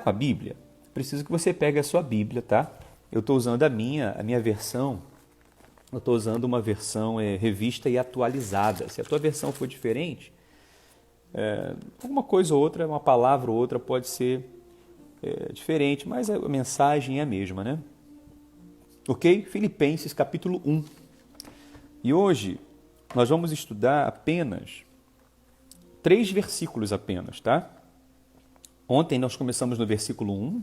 A Bíblia, preciso que você pegue a sua Bíblia, tá? Eu estou usando a minha versão, eu estou usando uma versão revista e atualizada. Se a tua versão for diferente, alguma coisa ou outra, uma palavra ou outra pode ser diferente, mas a mensagem é a mesma, né? Ok? Filipenses capítulo 1. E hoje nós vamos estudar apenas 3 versículos apenas, tá? Ontem nós começamos no versículo 1.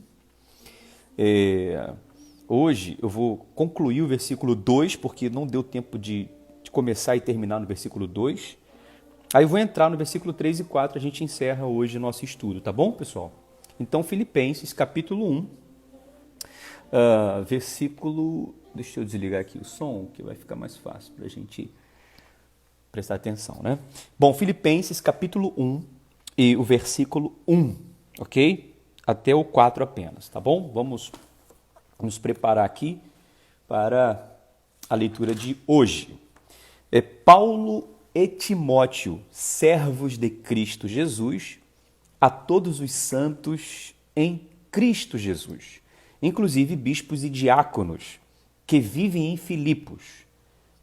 Hoje eu vou concluir o versículo 2, porque não deu tempo de começar e terminar no versículo 2. Aí eu vou entrar no versículo 3 e 4, a gente encerra hoje o nosso estudo, tá bom, pessoal? Então, Filipenses, capítulo 1, versículo... Deixa eu desligar aqui o som, que vai ficar mais fácil para a gente prestar atenção, né? Bom, Filipenses, capítulo 1 e o versículo 1, ok? Até o 4 apenas, tá bom? Vamos nos preparar aqui para a leitura de hoje. Paulo e Timóteo, servos de Cristo Jesus, a todos os santos em Cristo Jesus, inclusive bispos e diáconos, que vivem em Filipos.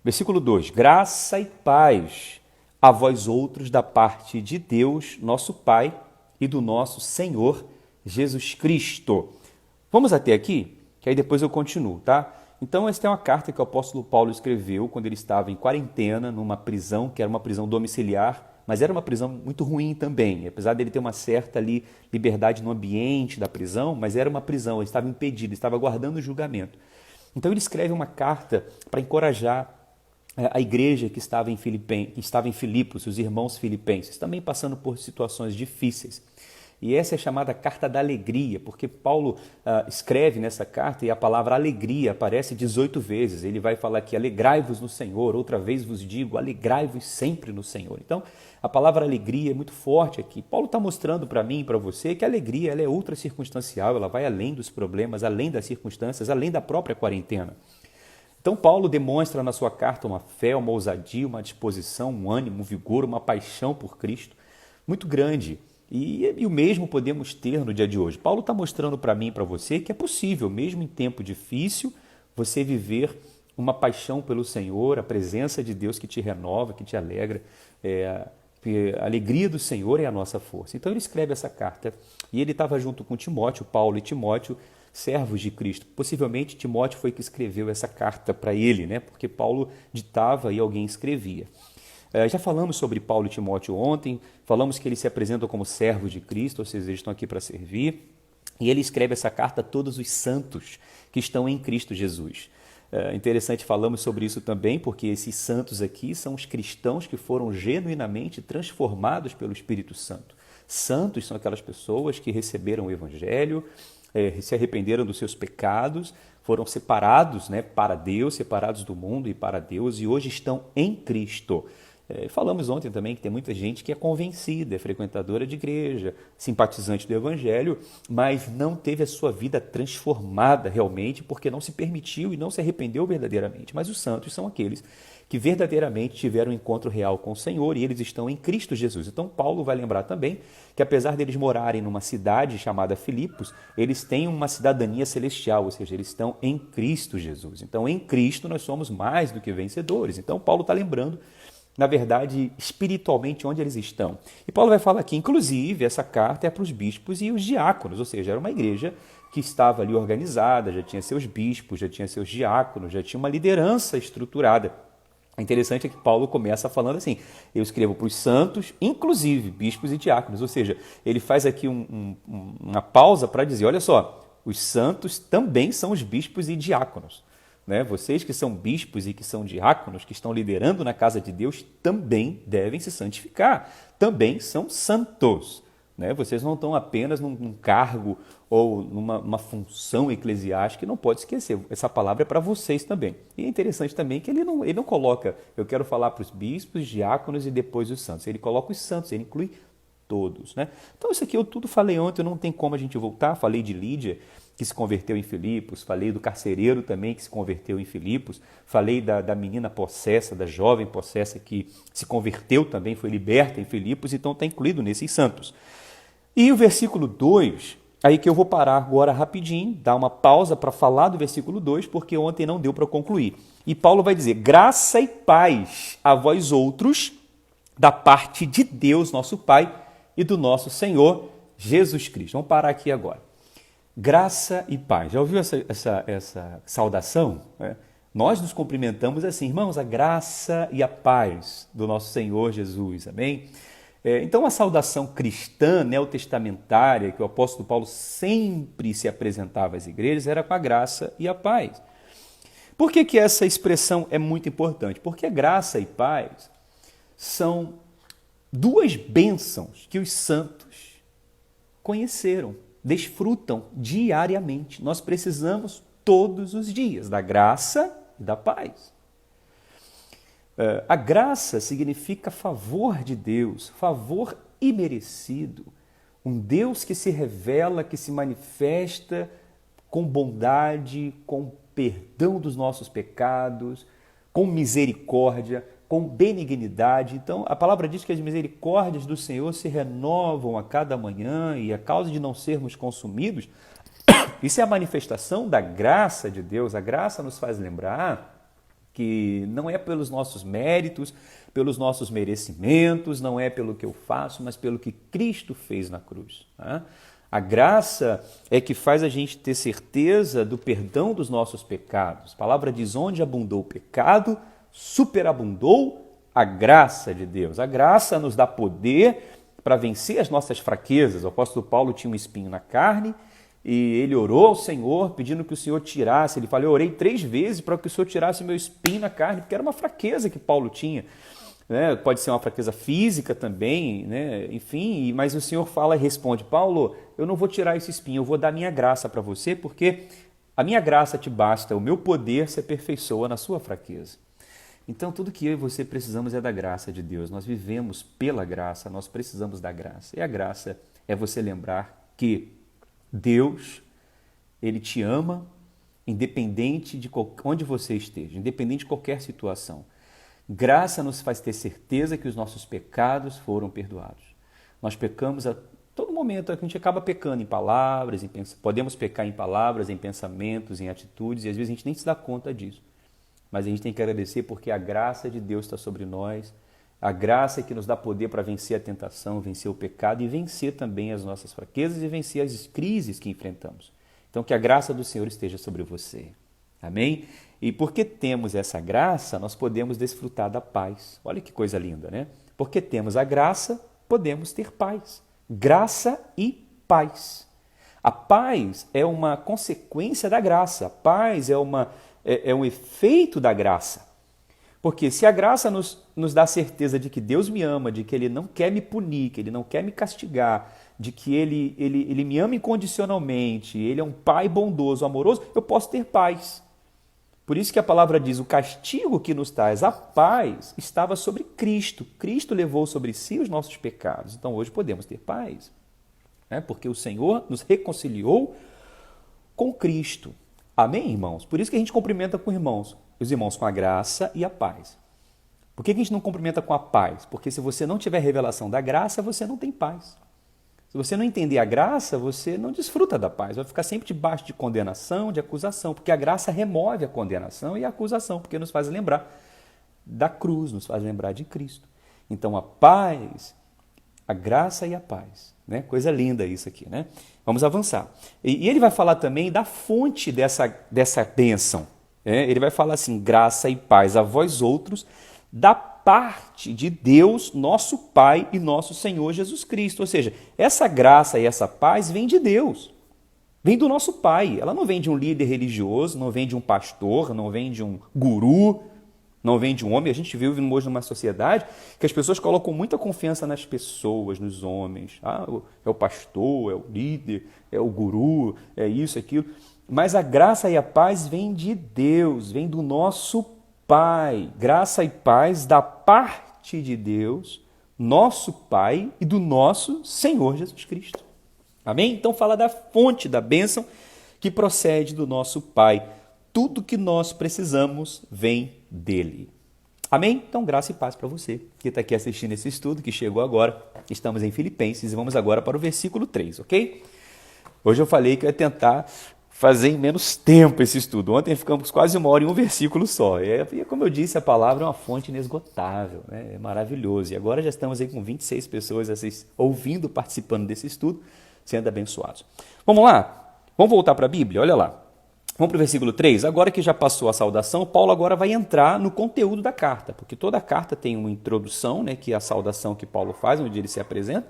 Versículo 2, graça e paz a vós outros da parte de Deus, nosso Pai, e do nosso Senhor Jesus Cristo. Vamos até aqui, que aí depois eu continuo, tá? Então, esta é uma carta que o apóstolo Paulo escreveu quando ele estava em quarentena, numa prisão, que era uma prisão domiciliar, mas era uma prisão muito ruim também, apesar dele ter uma certa ali liberdade no ambiente da prisão, mas era uma prisão, ele estava impedido, ele estava aguardando o julgamento. Então ele escreve uma carta para encorajar a igreja que estava em Filipos, os irmãos filipenses, também passando por situações difíceis. E essa é chamada carta da alegria, porque Paulo escreve nessa carta e a palavra alegria aparece 18 vezes. Ele vai falar aqui, alegrai-vos no Senhor, outra vez vos digo, alegrai-vos sempre no Senhor. Então, a palavra alegria é muito forte aqui. Paulo está mostrando para mim e para você que a alegria ela é ultra circunstancial, ela vai além dos problemas, além das circunstâncias, além da própria quarentena. Então, Paulo demonstra na sua carta uma fé, uma ousadia, uma disposição, um ânimo, um vigor, uma paixão por Cristo muito grande. E o mesmo podemos ter no dia de hoje. Paulo está mostrando para mim e para você que é possível, mesmo em tempo difícil, você viver uma paixão pelo Senhor, a presença de Deus que te renova, que te alegra. A alegria do Senhor é a nossa força. Então ele escreve essa carta e ele estava junto com Timóteo, Paulo e Timóteo, servos de Cristo. Possivelmente Timóteo foi que escreveu essa carta para ele, né? Porque Paulo ditava e alguém escrevia. Já falamos sobre Paulo e Timóteo ontem, falamos que eles se apresentam como servos de Cristo, ou seja, eles estão aqui para servir, e ele escreve essa carta a todos os santos que estão em Cristo Jesus. Interessante, falamos sobre isso também, porque esses santos aqui são os cristãos que foram genuinamente transformados pelo Espírito Santo. Santos são aquelas pessoas que receberam o Evangelho, se arrependeram dos seus pecados, foram separados, né, para Deus, separados do mundo e para Deus, e hoje estão em Cristo. Falamos ontem também que tem muita gente que é convencida, é frequentadora de igreja, simpatizante do Evangelho, mas não teve a sua vida transformada realmente porque não se permitiu e não se arrependeu verdadeiramente. Mas os santos são aqueles que verdadeiramente tiveram um encontro real com o Senhor e eles estão em Cristo Jesus. Então Paulo vai lembrar também que apesar deles morarem numa cidade chamada Filipos, eles têm uma cidadania celestial, ou seja, eles estão em Cristo Jesus. Então em Cristo nós somos mais do que vencedores. Então Paulo está lembrando na verdade, espiritualmente, onde eles estão. E Paulo vai falar aqui, inclusive, essa carta é para os bispos e os diáconos, ou seja, era uma igreja que estava ali organizada, já tinha seus bispos, já tinha seus diáconos, já tinha uma liderança estruturada. O interessante é que Paulo começa falando assim, eu escrevo para os santos, inclusive bispos e diáconos, ou seja, ele faz aqui uma pausa para dizer, olha só, os santos também são os bispos e diáconos. Vocês que são bispos e que são diáconos, que estão liderando na casa de Deus, também devem se santificar, também são santos. Vocês não estão apenas num cargo ou numa função eclesiástica, não pode esquecer, essa palavra é para vocês também. E é interessante também que ele não coloca, eu quero falar para os bispos, diáconos e depois os santos. Ele coloca os santos, ele inclui todos. Então isso aqui eu tudo falei ontem, não tem como a gente voltar, falei de Lídia, que se converteu em Filipos, falei do carcereiro também que se converteu em Filipos, falei da menina possessa, da jovem possessa que se converteu também, foi liberta em Filipos, então está incluído nesses santos. E o versículo 2 aí que eu vou parar agora rapidinho, dar uma pausa para falar do versículo 2, porque ontem não deu para concluir. E Paulo vai dizer: graça e paz a vós outros, da parte de Deus, nosso Pai, e do nosso Senhor Jesus Cristo. Vamos parar aqui agora. Graça e paz. Já ouviu essa saudação? Nós nos cumprimentamos assim: irmãos, a graça e a paz do nosso Senhor Jesus. Amém? Então, a saudação cristã, neotestamentária, que o apóstolo Paulo sempre se apresentava às igrejas, era com a graça e a paz. Por que essa expressão é muito importante? Porque graça e paz são duas bênçãos que os santos conheceram, desfrutam diariamente. Nós precisamos todos os dias da graça e da paz. A graça significa favor de Deus, favor imerecido. Um Deus que se revela, que se manifesta com bondade, com perdão dos nossos pecados, com misericórdia, com benignidade. Então, a palavra diz que as misericórdias do Senhor se renovam a cada manhã, e a causa de não sermos consumidos, isso é a manifestação da graça de Deus. A graça nos faz lembrar que não é pelos nossos méritos, pelos nossos merecimentos, não é pelo que eu faço, mas pelo que Cristo fez na cruz. A graça é que faz a gente ter certeza do perdão dos nossos pecados. A palavra diz: onde abundou o pecado, superabundou a graça de Deus. A graça nos dá poder para vencer as nossas fraquezas. O apóstolo Paulo tinha um espinho na carne, e ele orou ao Senhor pedindo que o Senhor tirasse. Ele falou: eu orei 3 vezes para que o Senhor tirasse meu espinho na carne, porque era uma fraqueza que Paulo tinha. Pode ser uma fraqueza física também, enfim, mas o Senhor fala e responde: Paulo, eu não vou tirar esse espinho, eu vou dar minha graça para você, porque a minha graça te basta, o meu poder se aperfeiçoa na sua fraqueza. Então, tudo que eu e você precisamos é da graça de Deus. Nós vivemos pela graça, nós precisamos da graça. E a graça é você lembrar que Deus, Ele te ama, independente de onde você esteja, independente de qualquer situação. Graça nos faz ter certeza que os nossos pecados foram perdoados. Nós pecamos a todo momento, a gente acaba pecando em palavras, podemos pecar em palavras, em pensamentos, em atitudes, e às vezes a gente nem se dá conta disso. Mas a gente tem que agradecer porque a graça de Deus está sobre nós, a graça que nos dá poder para vencer a tentação, vencer o pecado e vencer também as nossas fraquezas e vencer as crises que enfrentamos. Então, que a graça do Senhor esteja sobre você. Amém? E porque temos essa graça, nós podemos desfrutar da paz. Olha que coisa linda, né? Porque temos a graça, podemos ter paz. Graça e paz. A paz é uma consequência da graça. A paz é um efeito da graça. Porque se a graça nos dá certeza de que Deus me ama, de que Ele não quer me punir, que Ele não quer me castigar, de que Ele me ama incondicionalmente, Ele é um Pai bondoso, amoroso, eu posso ter paz. Por isso que a palavra diz: o castigo que nos traz a paz estava sobre Cristo. Cristo levou sobre si os nossos pecados. Então hoje podemos ter paz. Porque o Senhor nos reconciliou com Cristo. Amém, irmãos? Por isso que a gente cumprimenta com os irmãos com a graça e a paz. Por que a gente não cumprimenta com a paz? Porque se você não tiver revelação da graça, você não tem paz. Se você não entender a graça, você não desfruta da paz. Vai ficar sempre debaixo de condenação, de acusação, porque a graça remove a condenação e a acusação, porque nos faz lembrar da cruz, nos faz lembrar de Cristo. Então a paz, a graça e a paz. Coisa linda isso aqui, né? Vamos avançar. E ele vai falar também da fonte dessa bênção. Ele vai falar assim: graça e paz a vós outros, da parte de Deus, nosso Pai e nosso Senhor Jesus Cristo. Ou seja, essa graça e essa paz vem de Deus, vem do nosso Pai. Ela não vem de um líder religioso, não vem de um pastor, não vem de um guru, não vem de um homem. A gente vive hoje numa sociedade que as pessoas colocam muita confiança nas pessoas, nos homens. É o pastor, é o líder, é o guru, é isso, aquilo. Mas a graça e a paz vem de Deus, vem do nosso Pai. Graça e paz da parte de Deus, nosso Pai e do nosso Senhor Jesus Cristo. Amém? Então fala da fonte da bênção que procede do nosso Pai. Tudo que nós precisamos vem dele. Amém? Então graça e paz para você que está aqui assistindo esse estudo, que chegou agora. Estamos em Filipenses e vamos agora para o versículo 3, ok? Hoje eu falei que eu ia tentar fazer em menos tempo esse estudo. Ontem ficamos quase 1 hora em um versículo só. E como eu disse, a palavra é uma fonte inesgotável, né? É maravilhoso. E agora já estamos aí com 26 pessoas ouvindo, participando desse estudo, sendo abençoados. Vamos lá? Vamos voltar para a Bíblia? Olha lá. Vamos para o versículo 3. Agora que já passou a saudação, Paulo agora vai entrar no conteúdo da carta, porque toda carta tem uma introdução, né, que é a saudação que Paulo faz, onde ele se apresenta,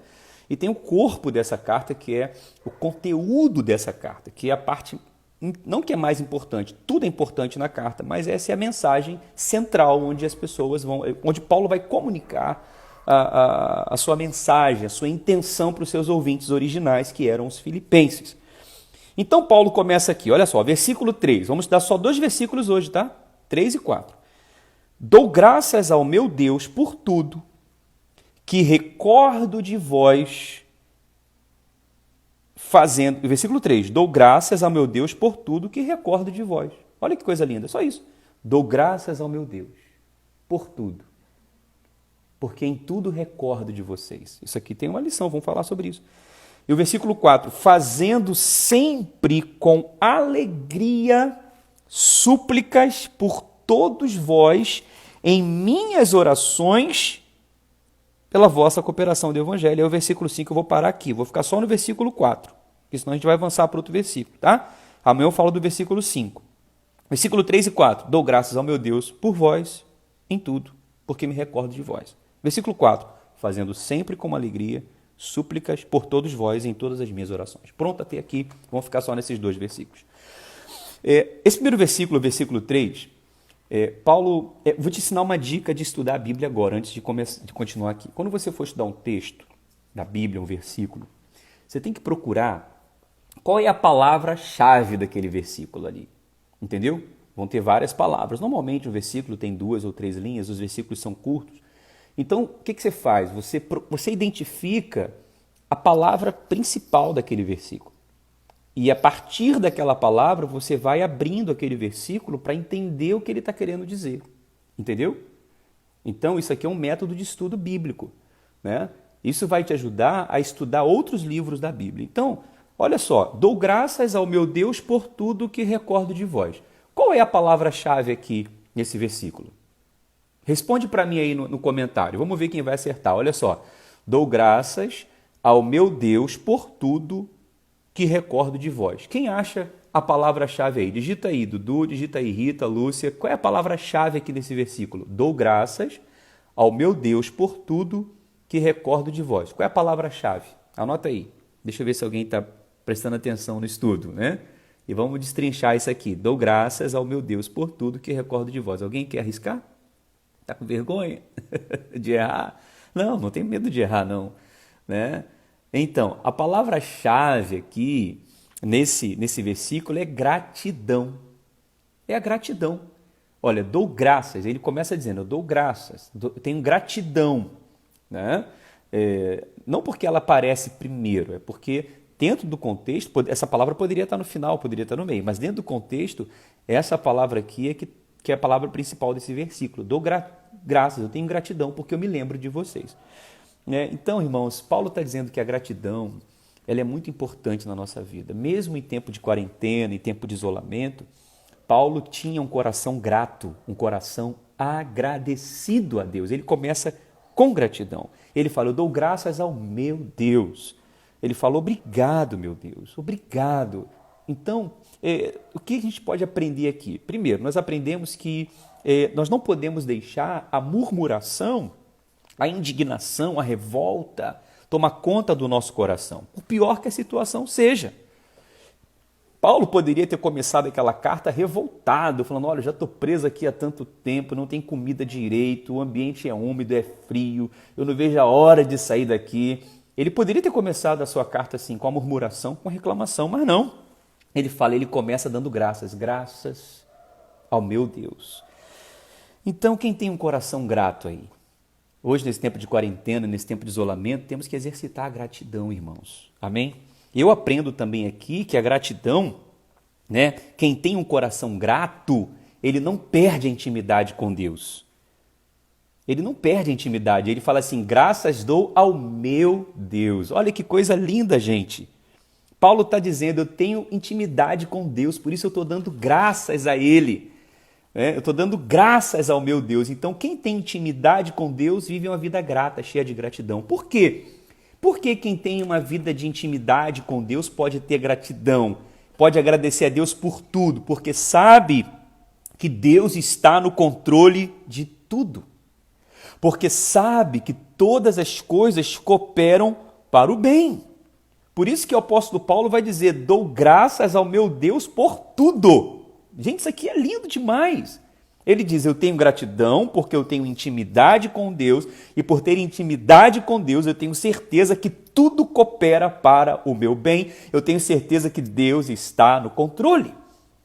e tem o corpo dessa carta, que é o conteúdo dessa carta, que é a parte, não que é mais importante, tudo é importante na carta, mas essa é a mensagem central, onde as pessoas vão, onde Paulo vai comunicar a sua mensagem, a sua intenção para os seus ouvintes originais, que eram os filipenses. Então Paulo começa aqui, olha só, versículo 3, vamos dar só 2 versículos hoje, tá? 3 e 4. Dou graças ao meu Deus por tudo, que recordo de vós fazendo... Versículo 3, dou graças ao meu Deus por tudo que recordo de vós. Olha que coisa linda, só isso. Dou graças ao meu Deus por tudo, porque em tudo recordo de vocês. Isso aqui tem uma lição, vamos falar sobre isso. E o versículo 4, fazendo sempre com alegria súplicas por todos vós em minhas orações pela vossa cooperação do Evangelho. É o versículo 5, eu vou parar aqui, vou ficar só no versículo 4, porque senão a gente vai avançar para outro versículo, tá? Amanhã eu falo do versículo 5. Versículo 3 e 4, dou graças ao meu Deus por vós em tudo, porque me recordo de vós. Versículo 4, fazendo sempre com alegria súplicas por todos vós em todas as minhas orações. Pronto até aqui, vamos ficar só nesses 2 versículos. Esse primeiro versículo, versículo 3, Paulo, vou te ensinar uma dica de estudar a Bíblia agora, antes de continuar aqui. Quando você for estudar um texto da Bíblia, um versículo, você tem que procurar qual é a palavra-chave daquele versículo ali, entendeu? Vão ter várias palavras. Normalmente o versículo tem 2 ou 3 linhas, os versículos são curtos. Então, o que você faz? Você identifica a palavra principal daquele versículo. E a partir daquela palavra, você vai abrindo aquele versículo para entender o que ele está querendo dizer. Entendeu? Então, isso aqui é um método de estudo bíblico, né? Isso vai te ajudar a estudar outros livros da Bíblia. Então, olha só, dou graças ao meu Deus por tudo que recordo de vós. Qual é a palavra-chave aqui nesse versículo? Responde para mim aí no comentário. Vamos ver quem vai acertar. Olha só. Dou graças ao meu Deus por tudo que recordo de vós. Quem acha a palavra-chave aí? Digita aí, Dudu, digita aí, Rita, Lúcia. Qual é a palavra-chave aqui nesse versículo? Dou graças ao meu Deus por tudo que recordo de vós. Qual é a palavra-chave? Anota aí. Deixa eu ver se alguém está prestando atenção no estudo, né? E vamos destrinchar isso aqui. Dou graças ao meu Deus por tudo que recordo de vós. Alguém quer arriscar? Está com vergonha de errar? Não, não tem medo de errar, não. Né? Então, a palavra-chave aqui, nesse versículo, é gratidão. É a gratidão. Olha, dou graças. Ele começa dizendo, eu dou graças, tenho gratidão. Né? Não porque ela aparece primeiro, é porque dentro do contexto, essa palavra poderia estar no final, poderia estar no meio, mas dentro do contexto, essa palavra aqui é que é a palavra principal desse versículo. Dou graças, eu tenho gratidão porque eu me lembro de vocês. Então, irmãos, Paulo está dizendo que a gratidão ela é muito importante na nossa vida. Mesmo em tempo de quarentena, em tempo de isolamento, Paulo tinha um coração grato, um coração agradecido a Deus. Ele começa com gratidão. Ele fala, eu dou graças ao meu Deus. Ele fala, obrigado, meu Deus, obrigado. Então, o que a gente pode aprender aqui? Primeiro, nós aprendemos que nós não podemos deixar a murmuração, a indignação, a revolta tomar conta do nosso coração, por pior que a situação seja. Paulo poderia ter começado aquela carta revoltado, falando, olha, já estou preso aqui há tanto tempo, não tem comida direito, o ambiente é úmido, é frio, eu não vejo a hora de sair daqui. Ele poderia ter começado a sua carta assim, com a murmuração, com a reclamação, mas não. Ele começa dando graças ao meu Deus. Então, quem tem um coração grato aí? Hoje, nesse tempo de quarentena, nesse tempo de isolamento, temos que exercitar a gratidão, irmãos. Amém? Eu aprendo também aqui que a gratidão, né? Quem tem um coração grato, ele não perde a intimidade com Deus. Ele não perde a intimidade. Ele fala assim, graças dou ao meu Deus. Olha que coisa linda, gente. Paulo está dizendo, eu tenho intimidade com Deus, por isso eu estou dando graças a Ele. Eu estou dando graças ao meu Deus. Então, quem tem intimidade com Deus vive uma vida grata, cheia de gratidão. Por quê? Porque quem tem uma vida de intimidade com Deus pode ter gratidão, pode agradecer a Deus por tudo, porque sabe que Deus está no controle de tudo. Porque sabe que todas as coisas cooperam para o bem. Por isso que o apóstolo Paulo vai dizer, dou graças ao meu Deus por tudo. Gente, isso aqui é lindo demais. Ele diz, eu tenho gratidão porque eu tenho intimidade com Deus e por ter intimidade com Deus eu tenho certeza que tudo coopera para o meu bem. Eu tenho certeza que Deus está no controle.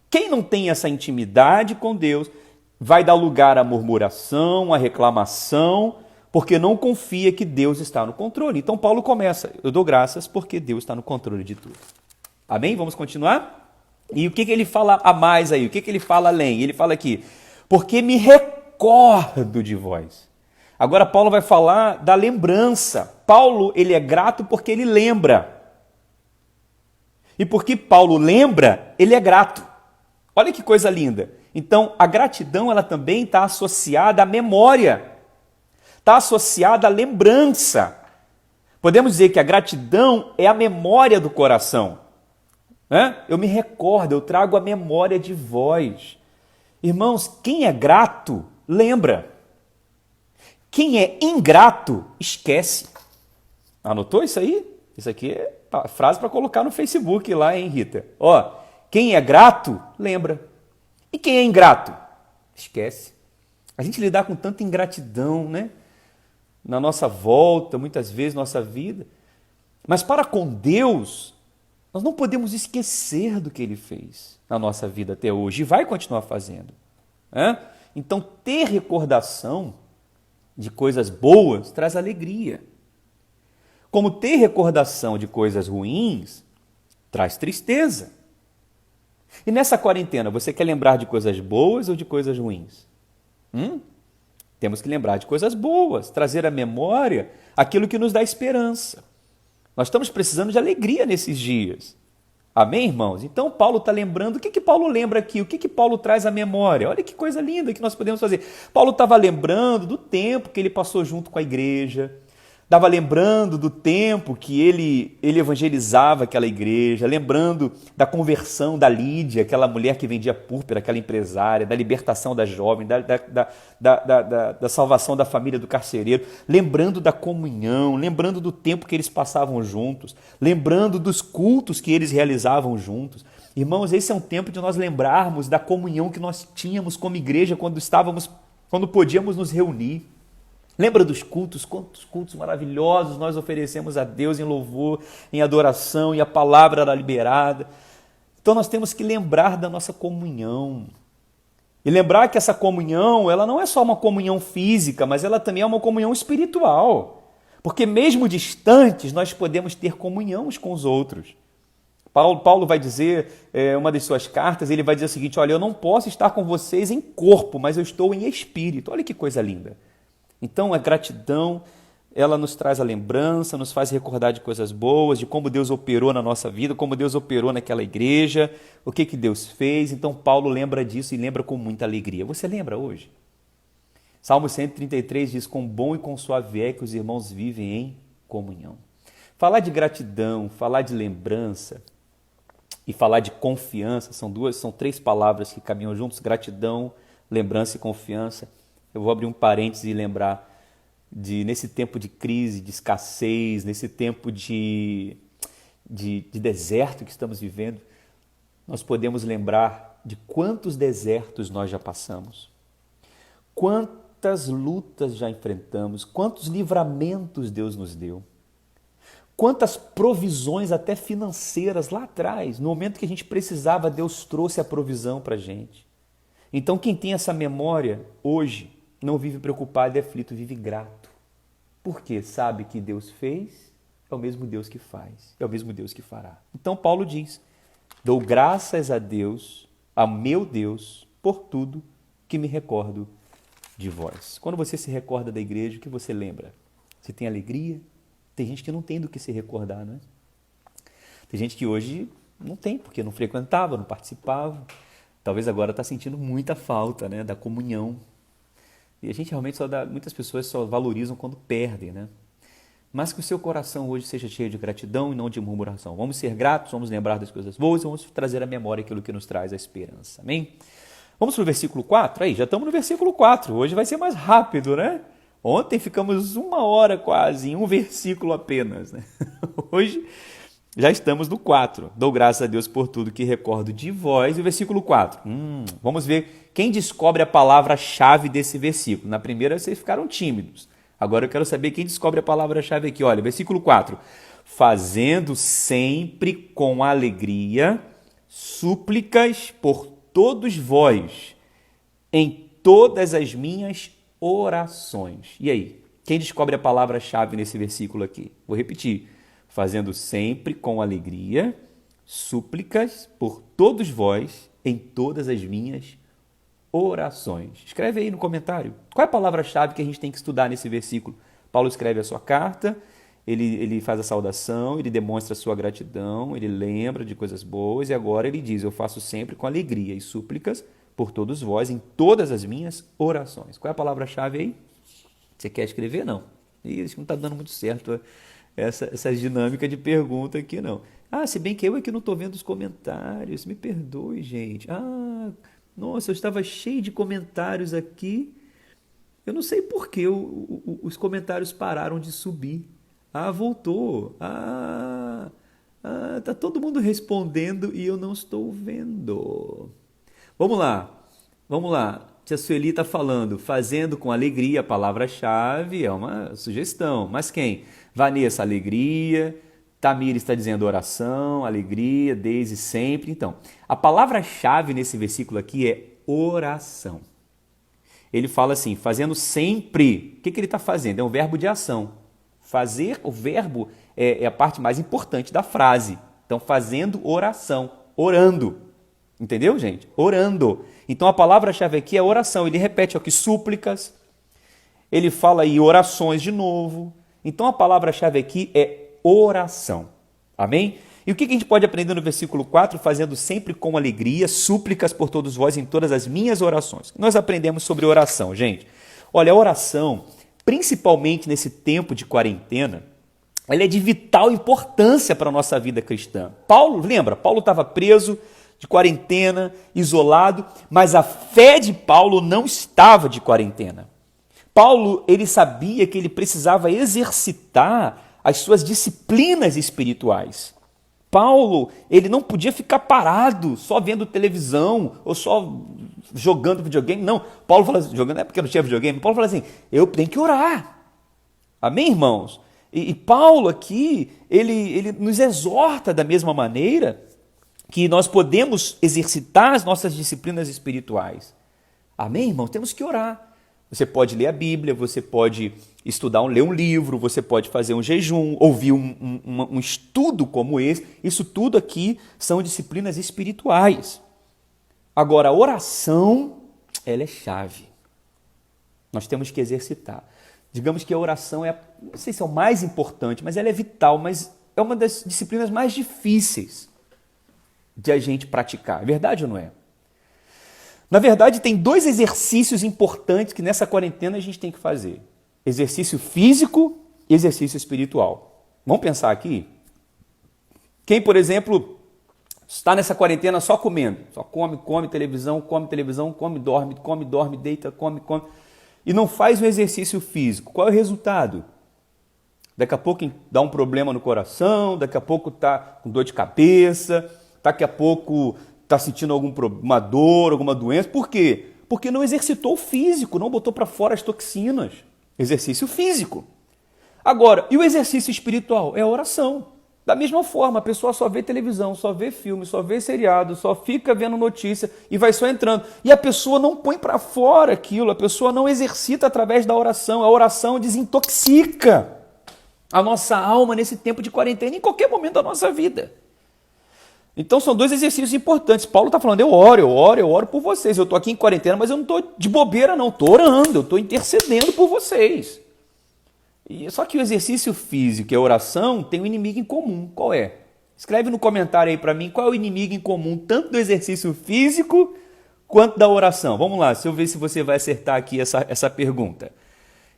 Quem não tem essa intimidade com Deus vai dar lugar à murmuração, à reclamação, porque não confia que Deus está no controle. Então Paulo começa, eu dou graças porque Deus está no controle de tudo. Amém? Vamos continuar? E o que ele fala a mais aí? O que ele fala além? Ele fala aqui, porque me recordo de vós. Agora Paulo vai falar da lembrança. Paulo, ele é grato porque ele lembra. E porque Paulo lembra, ele é grato. Olha que coisa linda. Então, a gratidão, ela também está associada à memória. Está associada à lembrança. Podemos dizer que a gratidão é a memória do coração. Eu me recordo, eu trago a memória de vós. Irmãos, quem é grato, lembra. Quem é ingrato, esquece. Anotou isso aí? Isso aqui é frase para colocar no Facebook lá, hein, Rita? Quem é grato, lembra. E quem é ingrato, esquece. A gente lidar com tanta ingratidão, né? Na nossa volta, muitas vezes, na nossa vida. Mas para com Deus, nós não podemos esquecer do que Ele fez na nossa vida até hoje e vai continuar fazendo. Então, ter recordação de coisas boas traz alegria. Como ter recordação de coisas ruins traz tristeza. E nessa quarentena, você quer lembrar de coisas boas ou de coisas ruins? Temos que lembrar de coisas boas, trazer à memória aquilo que nos dá esperança. Nós estamos precisando de alegria nesses dias. Amém, irmãos? Então, Paulo está lembrando. O que Paulo lembra aqui? O que Paulo traz à memória? Olha que coisa linda que nós podemos fazer. Paulo estava lembrando do tempo que ele passou junto com a igreja. Estava lembrando do tempo que ele evangelizava aquela igreja, lembrando da conversão da Lídia, aquela mulher que vendia púrpura, aquela empresária, da libertação da jovem, da salvação da família do carcereiro, lembrando da comunhão, lembrando do tempo que eles passavam juntos, lembrando dos cultos que eles realizavam juntos. Irmãos, esse é um tempo de nós lembrarmos da comunhão que nós tínhamos como igreja quando podíamos nos reunir. Lembra dos cultos? Quantos cultos maravilhosos nós oferecemos a Deus em louvor, em adoração, e a palavra era liberada. Então nós temos que lembrar da nossa comunhão. E lembrar que essa comunhão, ela não é só uma comunhão física, mas ela também é uma comunhão espiritual. Porque mesmo distantes, nós podemos ter comunhão uns com os outros. Paulo vai dizer, uma das suas cartas, ele vai dizer o seguinte, olha, eu não posso estar com vocês em corpo, mas eu estou em espírito. Olha que coisa linda. Então, a gratidão, ela nos traz a lembrança, nos faz recordar de coisas boas, de como Deus operou na nossa vida, como Deus operou naquela igreja, o que Deus fez. Então, Paulo lembra disso e lembra com muita alegria. Você lembra hoje? Salmo 133 diz, quão bom e quão suave é que os irmãos vivem em comunhão. Falar de gratidão, falar de lembrança e falar de confiança, são três palavras que caminham juntos, gratidão, lembrança e confiança. Eu vou abrir um parênteses e lembrar nesse tempo de crise, de escassez, nesse tempo de deserto que estamos vivendo, nós podemos lembrar de quantos desertos nós já passamos, quantas lutas já enfrentamos, quantos livramentos Deus nos deu, quantas provisões até financeiras lá atrás, no momento que a gente precisava, Deus trouxe a provisão para a gente. Então quem tem essa memória hoje, não vive preocupado e aflito, vive grato. Porque sabe que Deus fez, é o mesmo Deus que faz, é o mesmo Deus que fará. Então Paulo diz, dou graças a Deus, a meu Deus, por tudo que me recordo de vós. Quando você se recorda da igreja, o que você lembra? Você tem alegria? Tem gente que não tem do que se recordar, não é? Tem gente que hoje não tem, porque não frequentava, não participava. Talvez agora está sentindo muita falta, né, da comunhão. E a gente realmente muitas pessoas só valorizam quando perdem, né? Mas que o seu coração hoje seja cheio de gratidão e não de murmuração. Vamos ser gratos, vamos lembrar das coisas boas, vamos trazer à memória aquilo que nos traz a esperança. Amém? Vamos para o versículo 4? Aí, já estamos no versículo 4. Hoje vai ser mais rápido, né? Ontem ficamos 1 hora quase, em um versículo apenas, né? Hoje já estamos no 4. Dou graças a Deus por tudo que recordo de vós. E o versículo 4. Vamos ver quem descobre a palavra-chave desse versículo. Na primeira vocês ficaram tímidos. Agora eu quero saber quem descobre a palavra-chave aqui. Olha, versículo 4. Fazendo sempre com alegria súplicas por todos vós, em todas as minhas orações. E aí? Quem descobre a palavra-chave nesse versículo aqui? Vou repetir. Fazendo sempre com alegria súplicas por todos vós, em todas as minhas orações. Escreve aí no comentário. Qual é a palavra-chave que a gente tem que estudar nesse versículo? Paulo escreve a sua carta, ele faz a saudação, ele demonstra a sua gratidão, ele lembra de coisas boas e agora ele diz, eu faço sempre com alegria e súplicas por todos vós em todas as minhas orações. Qual é a palavra-chave aí? Você quer escrever? Não. Isso não está dando muito certo essa dinâmica de pergunta aqui, não. Se bem que eu é que não estou vendo os comentários. Me perdoe, gente. Nossa, eu estava cheio de comentários aqui. Eu não sei por que os comentários pararam de subir. Voltou. Tá todo mundo respondendo e eu não estou vendo. Vamos lá. Tia Sueli está falando, fazendo com alegria, a palavra-chave é uma sugestão. Mas quem? Vanessa, alegria. Tamir está dizendo oração, alegria, Deise sempre. Então, a palavra-chave nesse versículo aqui é oração. Ele fala assim, fazendo sempre. O que ele está fazendo? É um verbo de ação. Fazer, o verbo é a parte mais importante da frase. Então, fazendo oração, orando. Entendeu, gente? Orando. Então, a palavra-chave aqui é oração. Ele repete aqui súplicas. Ele fala aí orações de novo. Então, a palavra-chave aqui é oração. Amém? E o que a gente pode aprender no versículo 4? Fazendo sempre com alegria, súplicas por todos vós em todas as minhas orações. Nós aprendemos sobre oração, gente. Olha, a oração, principalmente nesse tempo de quarentena, ela é de vital importância para a nossa vida cristã. Paulo estava preso, de quarentena, isolado, mas a fé de Paulo não estava de quarentena. Paulo, ele sabia que ele precisava exercitar as suas disciplinas espirituais. Paulo, ele não podia ficar parado, só vendo televisão ou só jogando videogame. Não, Paulo fala assim, jogando não é porque não tinha videogame. Paulo fala assim, eu tenho que orar. Amém, irmãos? E Paulo aqui, ele nos exorta da mesma maneira que nós podemos exercitar as nossas disciplinas espirituais. Amém, irmãos? Temos que orar. Você pode ler a Bíblia, você pode ler um livro, você pode fazer um jejum, ouvir um estudo como esse. Isso tudo aqui são disciplinas espirituais. Agora, a oração, ela é chave. Nós temos que exercitar. Digamos que a oração não sei se é o mais importante, mas ela é vital, mas é uma das disciplinas mais difíceis de a gente praticar. É verdade ou não é? Na verdade, tem 2 exercícios importantes que nessa quarentena a gente tem que fazer. Exercício físico e exercício espiritual. Vamos pensar aqui? Quem, por exemplo, está nessa quarentena só comendo, só come televisão, come, dorme, deita, come, e não faz um exercício físico. Qual é o resultado? Daqui a pouco dá um problema no coração, daqui a pouco está com dor de cabeça, daqui a pouco está sentindo alguma dor, alguma doença. Por quê? Porque não exercitou o físico, não botou para fora as toxinas. Exercício físico. Agora, e o exercício espiritual? É a oração. Da mesma forma, a pessoa só vê televisão, só vê filme, só vê seriado, só fica vendo notícia e vai só entrando. E a pessoa não põe para fora aquilo, a pessoa não exercita através da oração. A oração desintoxica a nossa alma nesse tempo de quarentena, em qualquer momento da nossa vida. Então são 2 exercícios importantes. Paulo está falando, eu oro por vocês. Eu estou aqui em quarentena, mas eu não estou de bobeira não, estou orando, eu estou intercedendo por vocês. Só que o exercício físico e a oração tem um inimigo em comum. Qual é? Escreve no comentário aí para mim qual é o inimigo em comum, tanto do exercício físico quanto da oração. Vamos lá, deixa eu ver se você vai acertar aqui essa pergunta.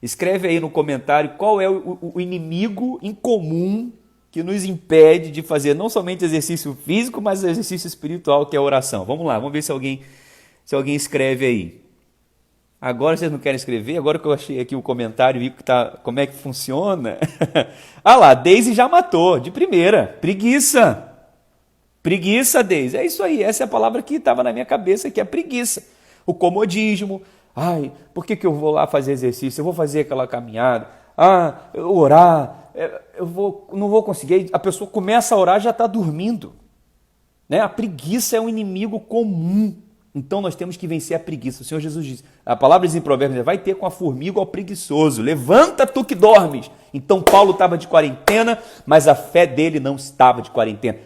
Escreve aí no comentário qual é o inimigo em comum que nos impede de fazer não somente exercício físico, mas exercício espiritual, que é a oração. Vamos lá, vamos ver se alguém escreve aí. Agora vocês não querem escrever? Agora que eu achei aqui o comentário e vi como é que funciona. Ah lá, Deise já matou, de primeira. Preguiça. Preguiça, Deise. É isso aí, essa é a palavra que estava na minha cabeça, que é preguiça. O comodismo. Ai, por que eu vou lá fazer exercício? Eu vou fazer aquela caminhada. Orar. Não vou conseguir. A pessoa começa a orar e já está dormindo. Né? A preguiça é um inimigo comum. Então nós temos que vencer a preguiça. O Senhor Jesus diz, a palavra diz em Provérbios, vai ter com a formiga ao preguiçoso, levanta tu que dormes. Então Paulo estava de quarentena, mas a fé dele não estava de quarentena.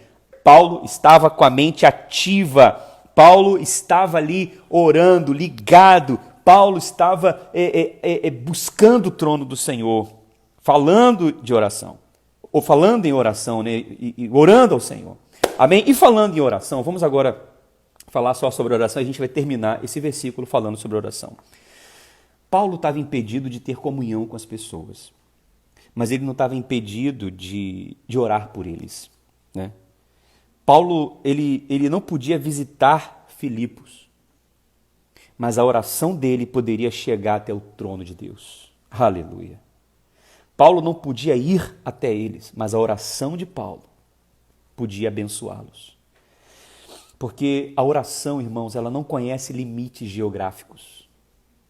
Paulo estava com a mente ativa, Paulo estava ali orando, ligado, Paulo estava buscando o trono do Senhor, falando de oração, ou falando em oração, né? e orando ao Senhor. Amém? E falando em oração, vamos agora falar só sobre oração, a gente vai terminar esse versículo falando sobre oração. Paulo estava impedido de ter comunhão com as pessoas, mas ele não estava impedido de orar por eles, né? Paulo, ele não podia visitar Filipos, mas a oração dele poderia chegar até o trono de Deus. Aleluia. Paulo não podia ir até eles, mas a oração de Paulo podia abençoá-los. Porque a oração, irmãos, ela não conhece limites geográficos.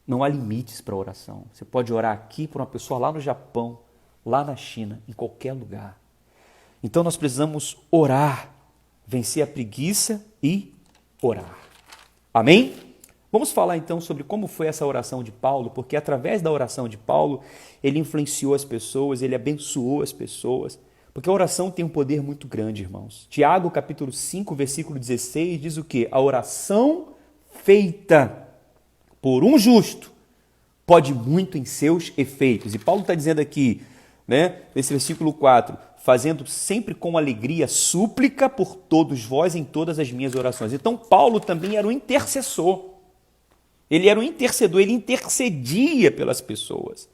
Não há limites para a oração. Você pode orar aqui para uma pessoa lá no Japão, lá na China, em qualquer lugar. Então nós precisamos orar, vencer a preguiça e orar. Amém? Vamos falar então sobre como foi essa oração de Paulo, porque através da oração de Paulo, ele influenciou as pessoas, ele abençoou as pessoas. Porque a oração tem um poder muito grande, irmãos. Tiago, capítulo 5, versículo 16, diz o quê? A oração feita por um justo pode muito em seus efeitos. E Paulo está dizendo aqui, né, nesse versículo 4, fazendo sempre com alegria súplica por todos vós em todas as minhas orações. Então Paulo também era um intercessor. Ele era um intercedor, ele intercedia pelas pessoas.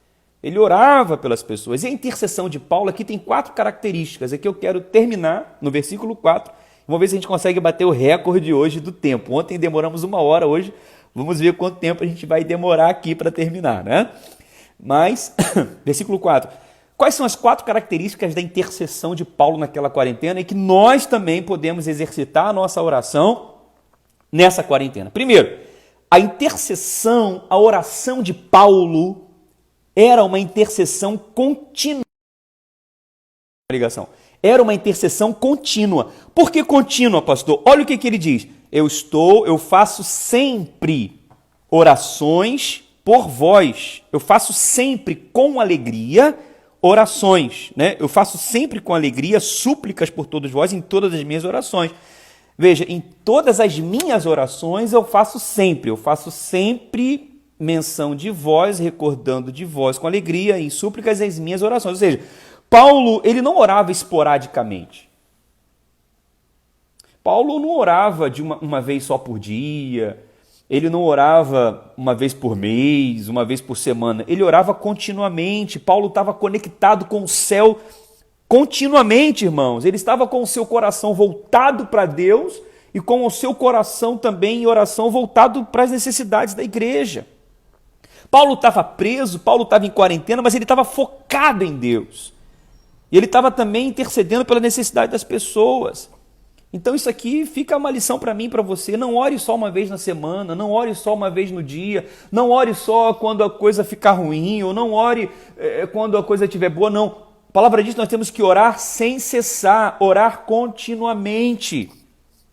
Ele orava pelas pessoas. E a intercessão de Paulo aqui tem 4 características. Aqui eu quero terminar no versículo 4. Vamos ver se a gente consegue bater o recorde hoje do tempo. Ontem demoramos 1 hora, hoje vamos ver quanto tempo a gente vai demorar aqui para terminar, né? Mas, versículo 4. Quais são as 4 características da intercessão de Paulo naquela quarentena e que nós também podemos exercitar a nossa oração nessa quarentena? Primeiro, a intercessão, a oração de Paulo era uma intercessão contínua. Era uma intercessão contínua. Por que contínua, pastor? Olha o que ele diz. Eu faço sempre orações por vós. Eu faço sempre com alegria orações, né? Eu faço sempre com alegria súplicas por todos vós em todas as minhas orações. Veja, em todas as minhas orações eu faço sempre menção de vós, recordando de vós com alegria, em súplicas as minhas orações. Ou seja, Paulo, ele não orava esporadicamente. Paulo não orava de uma vez só por dia, ele não orava uma vez por mês, uma vez por semana, ele orava continuamente. Paulo estava conectado com o céu continuamente, irmãos. Ele estava com o seu coração voltado para Deus e com o seu coração também em oração voltado para as necessidades da igreja. Paulo estava preso, Paulo estava em quarentena, mas ele estava focado em Deus. E ele estava também intercedendo pela necessidade das pessoas. Então isso aqui fica uma lição para mim e para você. Não ore só uma vez na semana, não ore só uma vez no dia, não ore só quando a coisa ficar ruim, ou não ore quando a coisa estiver boa, não. A palavra diz que nós temos que orar sem cessar, orar continuamente.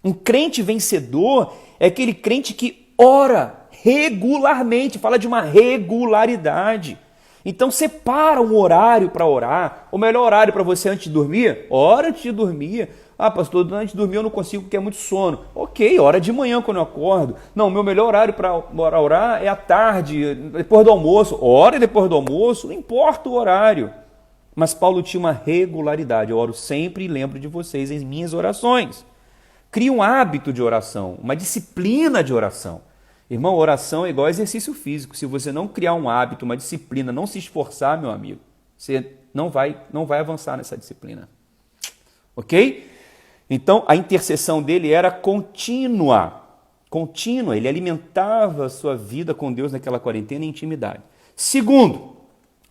Um crente vencedor é aquele crente que ora regularmente, fala de uma regularidade. Então separa um horário para orar. O melhor horário para você antes de dormir? Ora antes de dormir. Ah, pastor, antes de dormir eu não consigo porque é muito sono. Ok, hora de manhã quando eu acordo. Não, meu melhor horário para orar é à tarde, depois do almoço. Ora depois do almoço, não importa o horário. Mas Paulo tinha uma regularidade. Eu oro sempre e lembro de vocês em minhas orações. Cria um hábito de oração, uma disciplina de oração. Irmão, oração é igual exercício físico. Se você não criar um hábito, uma disciplina, não se esforçar, meu amigo, você não vai avançar nessa disciplina. Ok? Então, a intercessão dele era contínua. Contínua. Ele alimentava a sua vida com Deus naquela quarentena em intimidade. Segundo,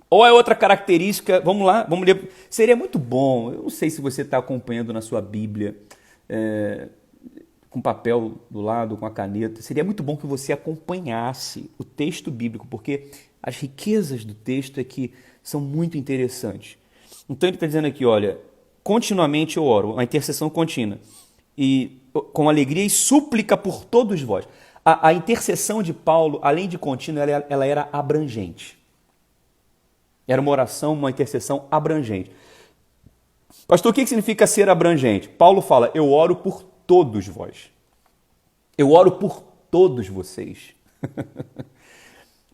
ou é outra característica, vamos lá, vamos ler. Seria muito bom, eu não sei se você está acompanhando na sua Bíblia, com papel do lado, com a caneta, seria muito bom que você acompanhasse o texto bíblico, porque as riquezas do texto é que são muito interessantes. Então ele está dizendo aqui, olha, continuamente eu oro, uma intercessão contínua, e com alegria e súplica por todos vós. A intercessão de Paulo, além de contínua, ela era abrangente. Era uma oração, uma intercessão abrangente. Pastor, o que significa ser abrangente? Paulo fala, eu oro por todos vós. Eu oro por todos vocês.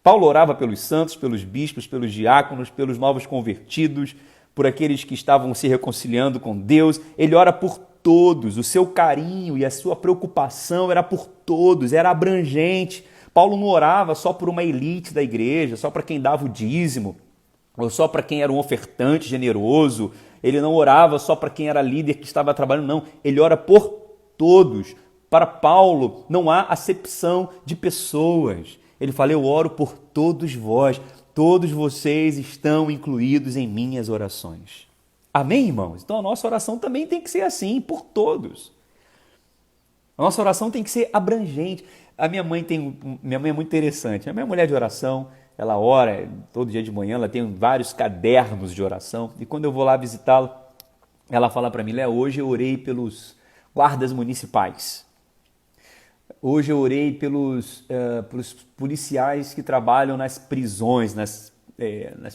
Paulo orava pelos santos, pelos bispos, pelos diáconos, pelos novos convertidos, por aqueles que estavam se reconciliando com Deus. Ele ora por todos. O seu carinho e a sua preocupação era por todos, era abrangente. Paulo não orava só por uma elite da igreja, só para quem dava o dízimo, ou só para quem era um ofertante generoso. Ele não orava só para quem era líder que estava trabalhando, não. Ele ora por todos. Para Paulo, não há acepção de pessoas. Ele fala, eu oro por todos vós. Todos vocês estão incluídos em minhas orações. Amém, irmãos? Então a nossa oração também tem que ser assim, por todos. A nossa oração tem que ser abrangente. Minha mãe é muito interessante. A minha mulher de oração, ela ora todo dia de manhã, ela tem vários cadernos de oração. E quando eu vou lá visitá-la, ela fala para mim, Léo, hoje eu orei pelos guardas municipais. Hoje eu orei pelos policiais que trabalham nas prisões, nas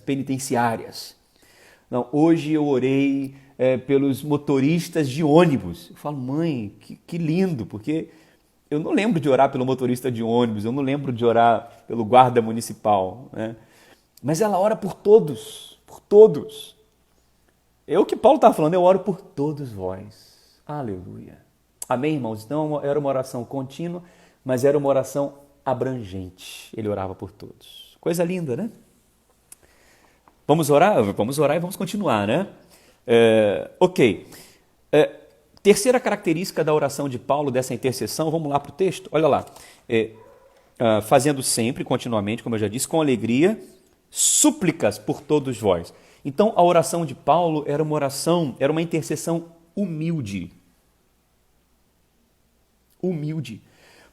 penitenciárias. Não, hoje eu orei pelos motoristas de ônibus. Eu falo, mãe, que lindo, porque eu não lembro de orar pelo motorista de ônibus, eu não lembro de orar pelo guarda municipal, né? Mas ela ora por todos, por todos. É o que Paulo está falando, eu oro por todos vós. Aleluia. Amém, irmãos? Então era uma oração contínua, mas era uma oração abrangente. Ele orava por todos. Coisa linda, né? Vamos orar? Vamos orar e vamos continuar, né? Ok. Terceira característica da oração de Paulo, dessa intercessão, vamos lá para o texto? Olha lá. Fazendo sempre, continuamente, como eu já disse, com alegria, súplicas por todos vós. Então, a oração de Paulo era uma intercessão humilde. Humilde.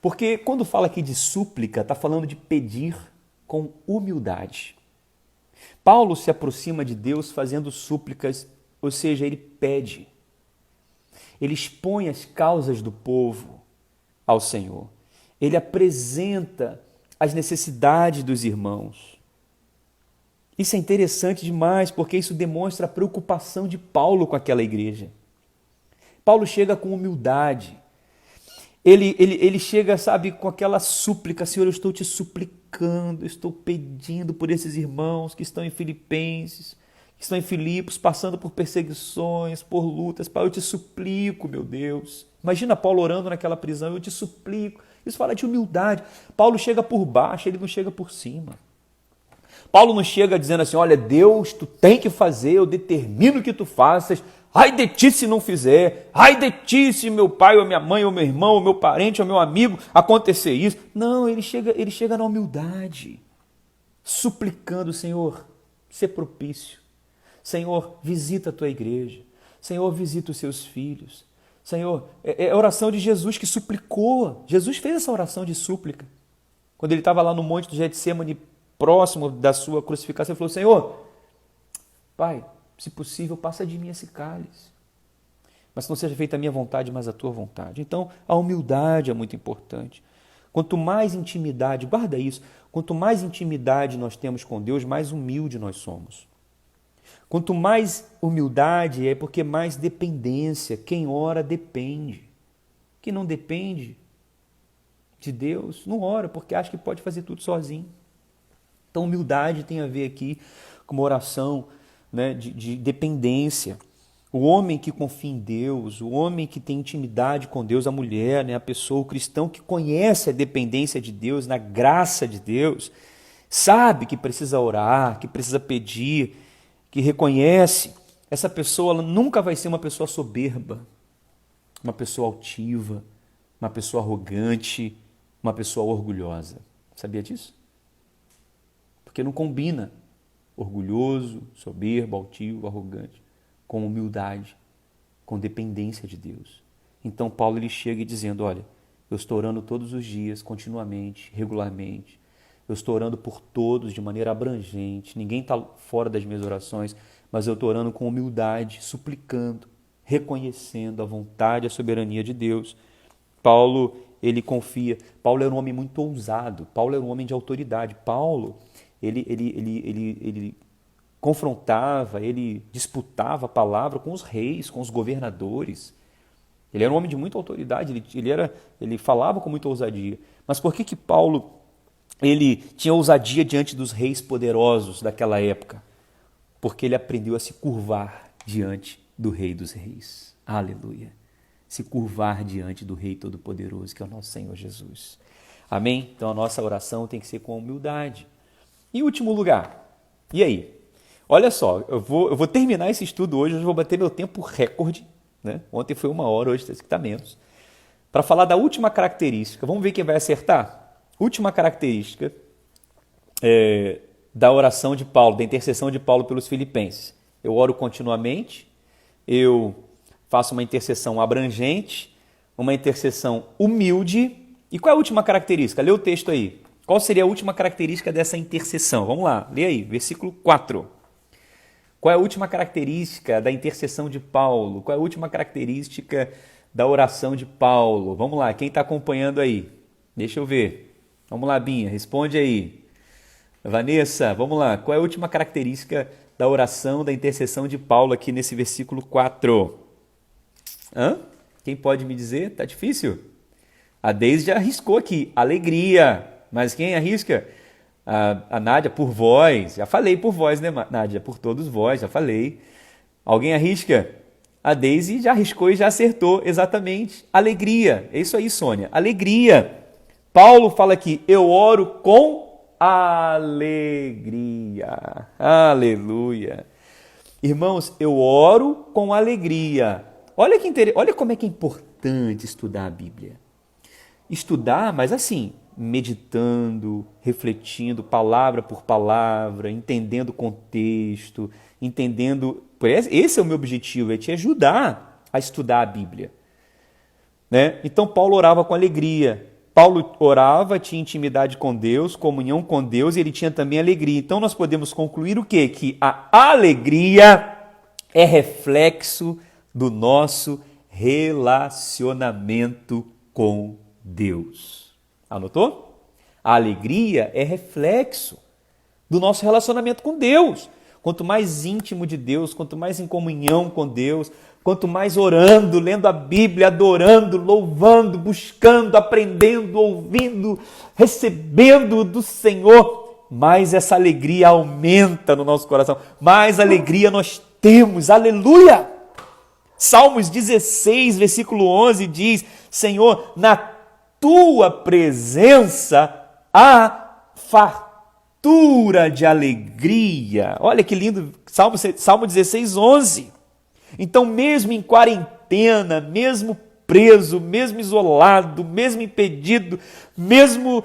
Porque quando fala aqui de súplica, está falando de pedir com humildade. Paulo se aproxima de Deus fazendo súplicas, ou seja, ele pede. Ele expõe as causas do povo ao Senhor. Ele apresenta as necessidades dos irmãos. Isso é interessante demais, porque isso demonstra a preocupação de Paulo com aquela igreja. Paulo chega com humildade. Ele chega, sabe, com aquela súplica, Senhor, eu estou te suplicando, estou pedindo por esses irmãos que estão em Filipenses, que estão em Filipos, passando por perseguições, por lutas. Pai, eu te suplico, meu Deus. Imagina Paulo orando naquela prisão, eu te suplico. Isso fala de humildade. Paulo chega por baixo, ele não chega por cima. Paulo não chega dizendo assim, olha, Deus, tu tem que fazer, eu determino que tu faças. Ai de ti se não fizer, ai de ti se meu pai ou minha mãe ou meu irmão ou meu parente ou meu amigo acontecer isso. Não, ele chega na humildade, suplicando, Senhor, ser propício. Senhor, visita a tua igreja. Senhor, visita os seus filhos. Senhor, é a oração de Jesus que suplicou. Jesus fez essa oração de súplica. Quando ele estava lá no monte do Getsemane, próximo da sua crucificação, ele falou, Senhor, Pai, se possível, passa de mim esse cálice. Mas não seja feita a minha vontade, mas a tua vontade. Então, a humildade é muito importante. Quanto mais intimidade, guarda isso, quanto mais intimidade nós temos com Deus, mais humilde nós somos. Quanto mais humildade é porque mais dependência. Quem ora depende. Quem não depende de Deus, não ora, porque acha que pode fazer tudo sozinho. Então, humildade tem a ver aqui com uma oração né, de dependência. O homem que confia em Deus, o homem que tem intimidade com Deus, a mulher, né, a pessoa, o cristão que conhece a dependência de Deus, na graça de Deus, sabe que precisa orar, que precisa pedir, que reconhece, essa pessoa ela nunca vai ser uma pessoa soberba, uma pessoa altiva, uma pessoa arrogante, uma pessoa orgulhosa. Sabia disso? Porque não combina orgulhoso, soberbo, altivo, arrogante, com humildade, com dependência de Deus. Então Paulo ele chega dizendo, olha, eu estou orando todos os dias, continuamente, regularmente, eu estou orando por todos de maneira abrangente, ninguém está fora das minhas orações, mas eu estou orando com humildade, suplicando, reconhecendo a vontade e a soberania de Deus. Paulo, ele confia. Paulo era um homem muito ousado, Paulo era um homem de autoridade. Paulo, ele confrontava, ele disputava a palavra com os reis, com os governadores. Ele era um homem de muita autoridade, ele falava com muita ousadia. Mas por que Paulo ele tinha ousadia diante dos reis poderosos daquela época? Porque ele aprendeu a se curvar diante do Rei dos Reis. Aleluia! Se curvar diante do Rei Todo-Poderoso, que é o nosso Senhor Jesus. Amém? Então a nossa oração tem que ser com humildade. Em último lugar, e aí? Olha só, eu vou terminar esse estudo hoje vou bater meu tempo recorde, né? Ontem foi 1 hora, hoje está menos. Para falar da última característica, vamos ver quem vai acertar? Última característica da oração de Paulo, da intercessão de Paulo pelos filipenses. Eu oro continuamente, eu faço uma intercessão abrangente, uma intercessão humilde. E qual é a última característica? Lê o texto aí. Qual seria a última característica dessa intercessão? Vamos lá, lê aí, versículo 4. Qual é a última característica da intercessão de Paulo? Qual é a última característica da oração de Paulo? Vamos lá, quem está acompanhando aí? Deixa eu ver. Vamos lá, Binha, responde aí. Vanessa, vamos lá. Qual é a última característica da oração, da intercessão de Paulo aqui nesse versículo 4? Quem pode me dizer? Tá difícil? A Deise já arriscou aqui. Alegria. Mas quem arrisca? A Nádia, por vós. Já falei por vós, né, Nádia? Por todos vós, já falei. Alguém arrisca? A Deise já arriscou e já acertou. Exatamente. Alegria. É isso aí, Sônia. Alegria. Paulo fala aqui, eu oro com alegria. Aleluia. Irmãos, eu oro com alegria. Olha como é que é importante estudar a Bíblia. Estudar, mas assim, meditando, refletindo palavra por palavra, entendendo o contexto, entendendo... Esse é o meu objetivo, é te ajudar a estudar a Bíblia. Né? Então Paulo orava com alegria. Paulo orava, tinha intimidade com Deus, comunhão com Deus, e ele tinha também alegria. Então nós podemos concluir o quê? Que a alegria é reflexo do nosso relacionamento com Deus. Anotou? A alegria é reflexo do nosso relacionamento com Deus. Quanto mais íntimo de Deus, quanto mais em comunhão com Deus, quanto mais orando, lendo a Bíblia, adorando, louvando, buscando, aprendendo, ouvindo, recebendo do Senhor, mais essa alegria aumenta no nosso coração, mais alegria nós temos. Aleluia! Salmos 16, versículo 11 diz, Senhor, na tua presença há fartura de alegria. Olha que lindo, Salmo 16, 11. Então, mesmo em quarentena, mesmo preso, mesmo isolado, mesmo impedido, mesmo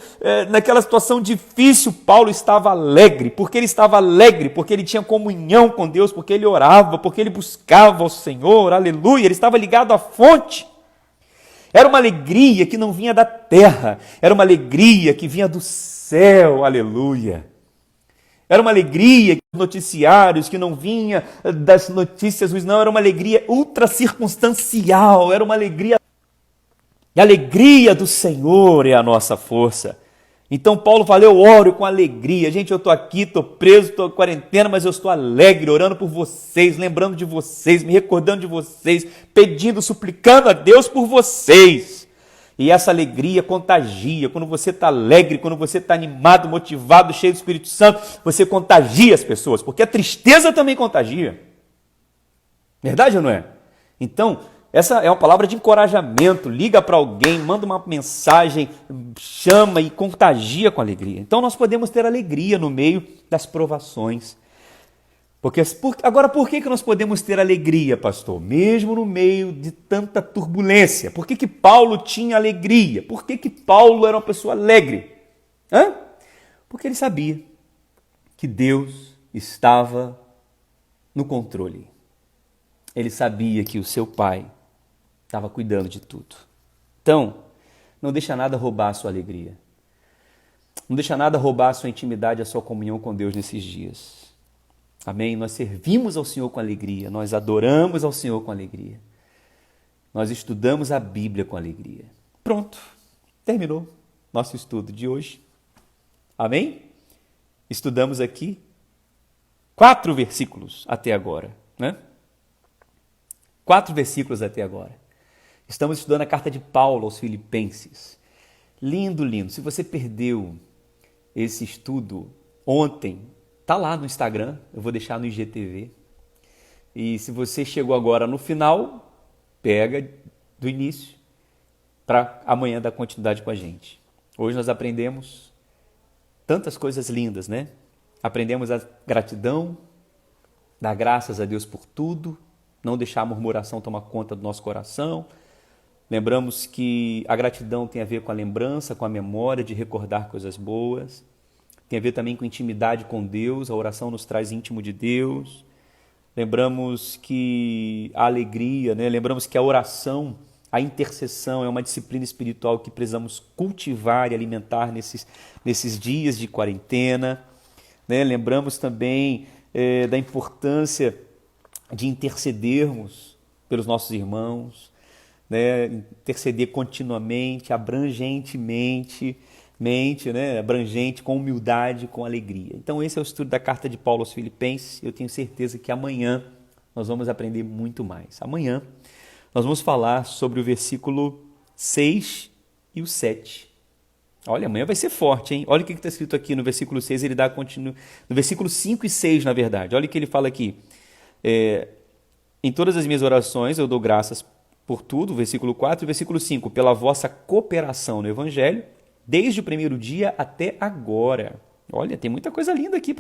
naquela situação difícil, Paulo estava alegre. Porque ele estava alegre? Porque ele tinha comunhão com Deus, porque ele orava, porque ele buscava o Senhor, aleluia, ele estava ligado à fonte. Era uma alegria que não vinha da terra, era uma alegria que vinha do céu, aleluia. Era uma alegria dos noticiários que não vinha das notícias ruins, não, era uma alegria ultra circunstancial, era uma alegria. E a alegria do Senhor é a nossa força. Então Paulo fala, eu oro com alegria. Gente, eu estou aqui, estou preso, estou em quarentena, mas eu estou alegre, orando por vocês, lembrando de vocês, me recordando de vocês, pedindo, suplicando a Deus por vocês. E essa alegria contagia. Quando você está alegre, quando você está animado, motivado, cheio do Espírito Santo, você contagia as pessoas, porque a tristeza também contagia. Verdade ou não é? Então, essa é uma palavra de encorajamento. Liga para alguém, manda uma mensagem, chama e contagia com alegria. Então, nós podemos ter alegria no meio das provações. Agora, por que nós podemos ter alegria, pastor? Mesmo no meio de tanta turbulência. Por que Paulo tinha alegria? Por que Paulo era uma pessoa alegre? Porque ele sabia que Deus estava no controle. Ele sabia que o seu pai estava cuidando de tudo. Então, não deixa nada roubar a sua alegria. Não deixa nada roubar a sua intimidade, a sua comunhão com Deus nesses dias. Amém? Nós servimos ao Senhor com alegria, nós adoramos ao Senhor com alegria. Nós estudamos a Bíblia com alegria. Pronto, terminou nosso estudo de hoje. Amém? Estudamos aqui 4 versículos até agora, né? 4 versículos até agora. Estamos estudando a carta de Paulo aos Filipenses. Lindo, lindo. Se você perdeu esse estudo ontem, tá lá no Instagram, eu vou deixar no IGTV. E se você chegou agora no final, pega do início para amanhã dar continuidade com a gente. Hoje nós aprendemos tantas coisas lindas, né? Aprendemos a gratidão, dar graças a Deus por tudo, não deixar a murmuração tomar conta do nosso coração. Lembramos que a gratidão tem a ver com a lembrança, com a memória de recordar coisas boas. Tem a ver também com intimidade com Deus, a oração nos traz íntimo de Deus. Lembramos que a alegria, né? Lembramos que a oração, a intercessão é uma disciplina espiritual que precisamos cultivar e alimentar nesses dias de quarentena. Né? Lembramos também da importância de intercedermos pelos nossos irmãos, né? Interceder continuamente, abrangentemente, né? Abrangente, com humildade, com alegria. Então esse é o estudo da carta de Paulo aos Filipenses. Eu tenho certeza que amanhã nós vamos aprender muito mais. Amanhã nós vamos falar sobre o versículo 6 e o 7. Olha, amanhã vai ser forte, hein? Olha o que está escrito aqui no versículo 6, ele dá continuo. No versículo 5 e 6, na verdade. Olha o que ele fala aqui. Em todas as minhas orações eu dou graças por tudo, versículo 4 e versículo 5, pela vossa cooperação no Evangelho, desde o primeiro dia até agora. Olha, tem muita coisa linda aqui